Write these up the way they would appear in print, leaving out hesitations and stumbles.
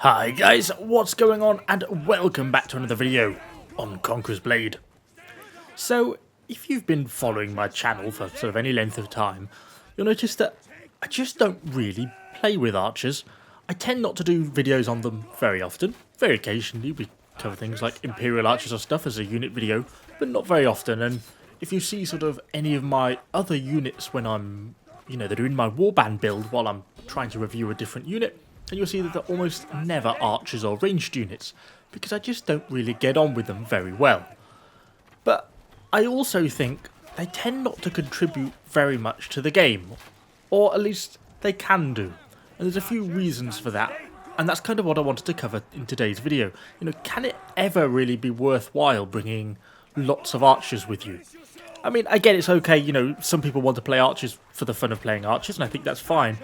Hi guys, what's going on, and welcome back to another video on Conqueror's Blade. So, if you've been following my channel for sort of any length of time, you'll notice that I just don't really play with archers. I tend not to do videos on them very often. Very occasionally we cover things like Imperial archers or stuff as a unit video, but not very often. And if you see sort of any of my other units when I'm, they're doing my warband build while I'm trying to review a different unit, and you'll see that they're almost never archers or ranged units, because I just don't really get on with them very well. But I also think they tend not to contribute very much to the game, or at least they can do. And there's a few reasons for that, and that's kind of what I wanted to cover in today's video. Can it ever really be worthwhile bringing lots of archers with you? I mean, I get it's okay, some people want to play archers for the fun of playing archers, and I think that's fine.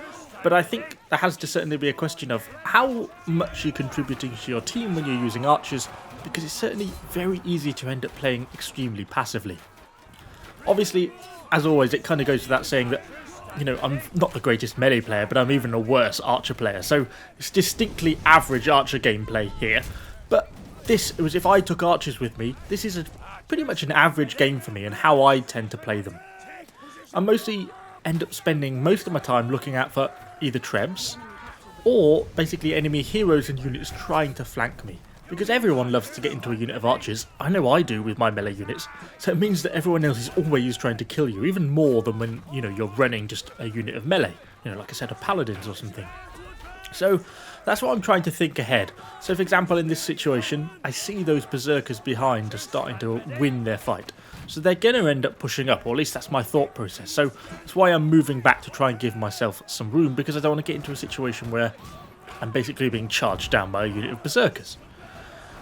But I think there has to certainly be a question of how much you're contributing to your team when you're using archers, because it's certainly very easy to end up playing extremely passively. Obviously, as always, it kind of goes without saying that, I'm not the greatest melee player, but I'm even a worse archer player, so it's distinctly average archer gameplay here. But this was, if I took archers with me, this is pretty much an average game for me and how I tend to play them. I mostly end up spending most of my time looking out for either trebs or basically enemy heroes and units trying to flank me, because everyone loves to get into a unit of archers. I know I do with my melee units, so it means that everyone else is always trying to kill you, even more than when you're running just a unit of melee, like a set of paladins or something. So that's what I'm trying to think ahead. So for example, in this situation, I see those berserkers behind are starting to win their fight. So they're going to end up pushing up, or at least that's my thought process. So that's why I'm moving back to try and give myself some room, because I don't want to get into a situation where I'm basically being charged down by a unit of berserkers.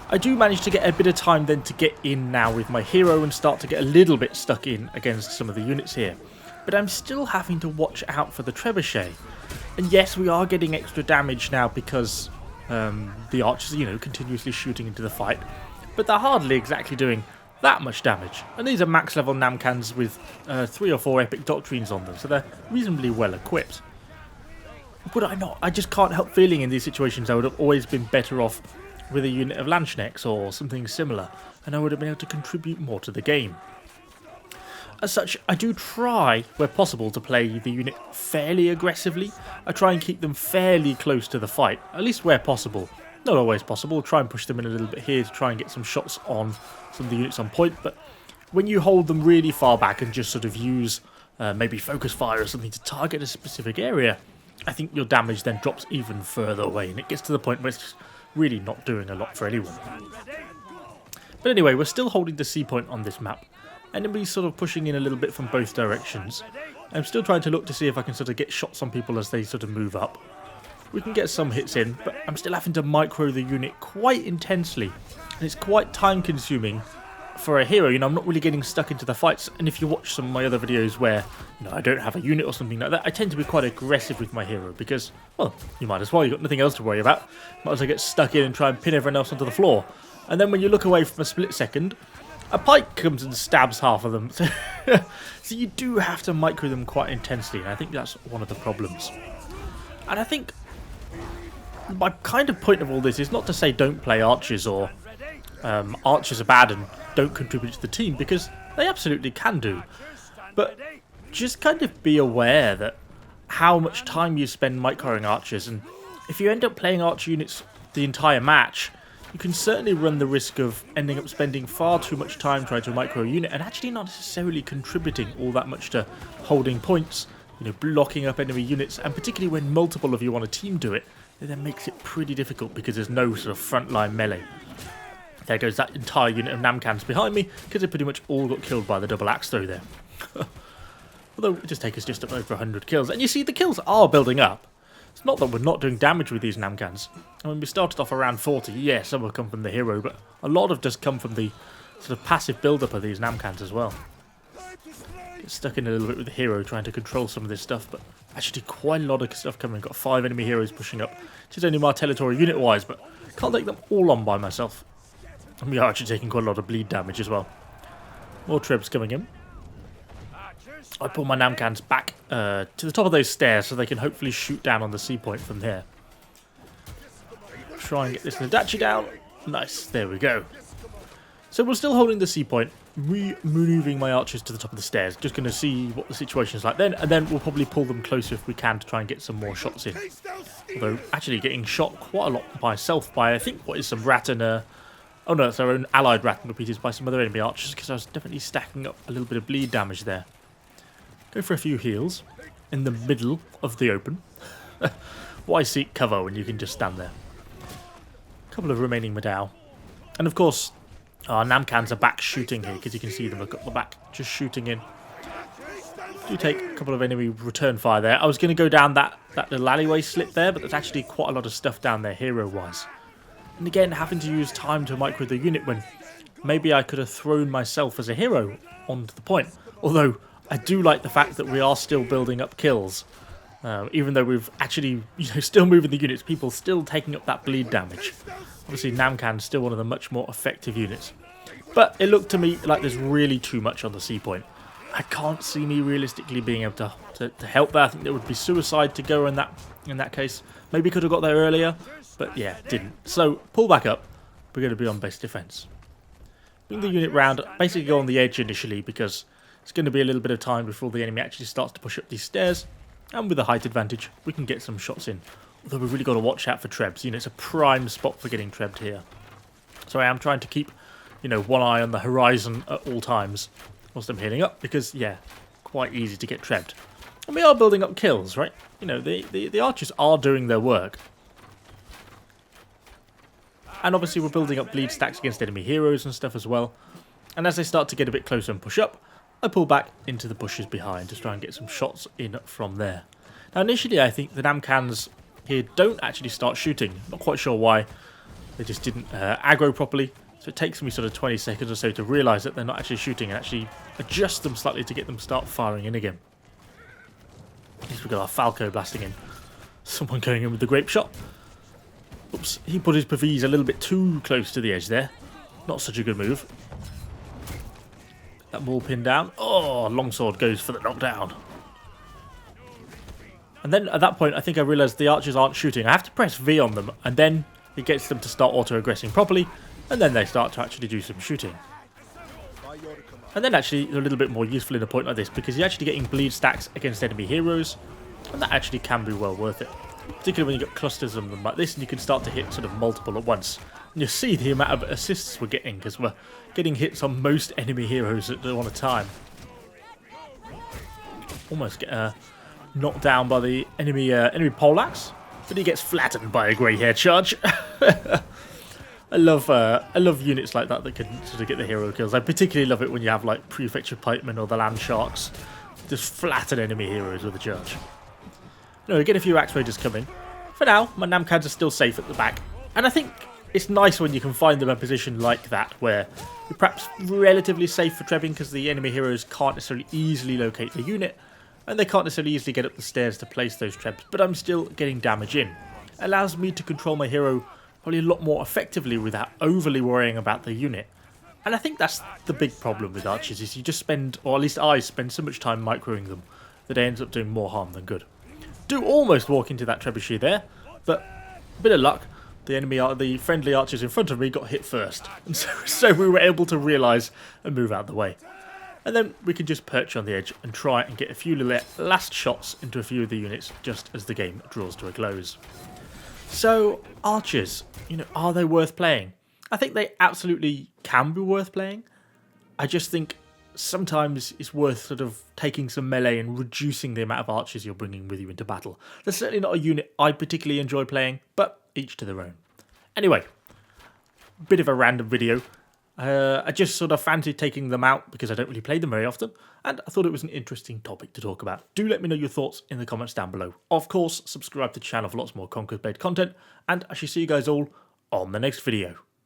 I do manage to get a bit of time then to get in now with my hero and start to get a little bit stuck in against some of the units here. But I'm still having to watch out for the trebuchet. And yes, we are getting extra damage now because the archers are, continuously shooting into the fight. But they're hardly exactly doing that much damage. And these are max level Namkhans with 3 or 4 epic doctrines on them, so they're reasonably well equipped. But I just can't help feeling in these situations I would have always been better off with a unit of Lanchnecks or something similar, and I would have been able to contribute more to the game. As such, I do try, where possible, to play the unit fairly aggressively. I try and keep them fairly close to the fight, at least where possible. Not always possible, try and push them in a little bit here to try and get some shots on some of the units on point, but when you hold them really far back and just sort of use maybe focus fire or something to target a specific area, I think your damage then drops even further away, and it gets to the point where it's really not doing a lot for anyone. But anyway, we're still holding the C point on this map. Enemies sort of pushing in a little bit from both directions. I'm still trying to look to see if I can sort of get shots on people as they sort of move up. We can get some hits in, but I'm still having to micro the unit quite intensely. And it's quite time consuming for a hero. I'm not really getting stuck into the fights. And if you watch some of my other videos where I don't have a unit or something like that, I tend to be quite aggressive with my hero because, well, you might as well. You've got nothing else to worry about. Might as well get stuck in and try and pin everyone else onto the floor. And then when you look away from a split second, a pike comes and stabs half of them. So you do have to micro them quite intensely, and I think that's one of the problems. And I think my kind of point of all this is not to say don't play archers or archers are bad and don't contribute to the team, because they absolutely can do. But just kind of be aware that how much time you spend microing archers, and if you end up playing archer units the entire match, you can certainly run the risk of ending up spending far too much time trying to micro a unit and actually not necessarily contributing all that much to holding points, blocking up enemy units, and particularly when multiple of you on a team do it, it then makes it pretty difficult because there's no sort of frontline melee. There goes that entire unit of Namkhans behind me, because they pretty much all got killed by the double axe throw there. Although it just takes us just up over 100 kills, and you see the kills are building up. It's not that we're not doing damage with these Namkhans. I mean, we started off around 40, yeah, some have come from the hero, but a lot have just come from the sort of passive build-up of these Namkhans as well. Get stuck in a little bit with the hero trying to control some of this stuff, but actually quite a lot of stuff coming. Got 5 enemy heroes pushing up, which is only my territory unit-wise, but can't take them all on by myself. And we are actually taking quite a lot of bleed damage as well. More trebs coming in. I pull my Namkhans back to the top of those stairs so they can hopefully shoot down on the C point from there. try and get this Nadachi down. Nice, there we go. So we're still holding the C point, moving my archers to the top of the stairs. Just going to see what the situation is like then, and then we'll probably pull them closer if we can to try and get some more shots in. Although, actually getting shot quite a lot myself by, I think, what is some rat and oh no, it's our own allied rat and repeaters by some other enemy archers, because I was definitely stacking up a little bit of bleed damage there. Go for a few heals in the middle of the open. Why seek cover when you can just stand there? A couple of remaining Madao. And of course, our Namkhans are back shooting here, because you can see them at the back, just shooting in. Do take a couple of enemy return fire there. I was going to go down that little alleyway slip there, but there's actually quite a lot of stuff down there hero-wise. And again, having to use time to micro the unit when maybe I could have thrown myself as a hero onto the point. Although, I do like the fact that we are still building up kills. Even though we've actually, still moving the units, people still taking up that bleed damage. Obviously, Namkhan's still one of the much more effective units. But it looked to me like there's really too much on the C point. I can't see me realistically being able to help that. I think it would be suicide to go in that case. Maybe could have got there earlier, but yeah, didn't. So, pull back up. We're going to be on base defense. Bring the unit round, basically go on the edge initially, because it's going to be a little bit of time before the enemy actually starts to push up these stairs. And with a height advantage, we can get some shots in. Although we've really got to watch out for trebs. It's a prime spot for getting trebbed here. So I am trying to keep, one eye on the horizon at all times whilst I'm healing up. Because, yeah, quite easy to get trebbed. And we are building up kills, right? The archers are doing their work. And obviously we're building up bleed stacks against enemy heroes and stuff as well. And as they start to get a bit closer and push up, I pull back into the bushes behind to try and get some shots in from there. Now initially I think the Namkhans here don't actually start shooting. Not quite sure why. They just didn't aggro properly. So it takes me sort of 20 seconds or so to realise that they're not actually shooting and actually adjust them slightly to get them to start firing in again. At least we've got our Falco blasting in. Someone going in with the grape shot. Oops, he put his Pavis a little bit too close to the edge there. Not such a good move. That ball pinned down. Oh, longsword goes for the knockdown. And then at that point, I think I realised the archers aren't shooting. I have to press V on them, and then it gets them to start auto-aggressing properly, and then they start to actually do some shooting. And then actually, they're a little bit more useful in a point like this, because you're actually getting bleed stacks against enemy heroes, and that actually can be well worth it. Particularly when you get clusters of them like this, and you can start to hit sort of multiple at once. And you see the amount of assists we're getting, because we're getting hits on most enemy heroes at one time. Almost get knocked down by the enemy poleaxe, but he gets flattened by a grey hair charge. I love units like that can sort of get the hero kills. I particularly love it when you have like Prefecture Pikemen or the Land Sharks just flatten enemy heroes with a charge. We get a few Axe Raiders coming. For now, my Namkhans are still safe at the back, and I think it's nice when you can find them in a position like that where you're perhaps relatively safe for trebbing because the enemy heroes can't necessarily easily locate the unit, and they can't necessarily easily get up the stairs to place those trebs, but I'm still getting damage in. It allows me to control my hero probably a lot more effectively without overly worrying about the unit. And I think that's the big problem with archers, is you just spend, or at least I spend so much time microing them that it ends up doing more harm than good. Do almost walk into that trebuchet there, but a bit of luck. The friendly archers in front of me got hit first, and so we were able to realise and move out of the way. And then we can just perch on the edge and try and get a few last shots into a few of the units just as the game draws to a close. So, archers, are they worth playing? I think they absolutely can be worth playing. I just think sometimes it's worth sort of taking some melee and reducing the amount of archers you're bringing with you into battle. They're certainly not a unit I particularly enjoy playing, but each to their own. Anyway, a bit of a random video. I just sort of fancied taking them out because I don't really play them very often, and I thought it was an interesting topic to talk about. Do let me know your thoughts in the comments down below. Of course, subscribe to the channel for lots more Conquerors Blade content, and I shall see you guys all on the next video.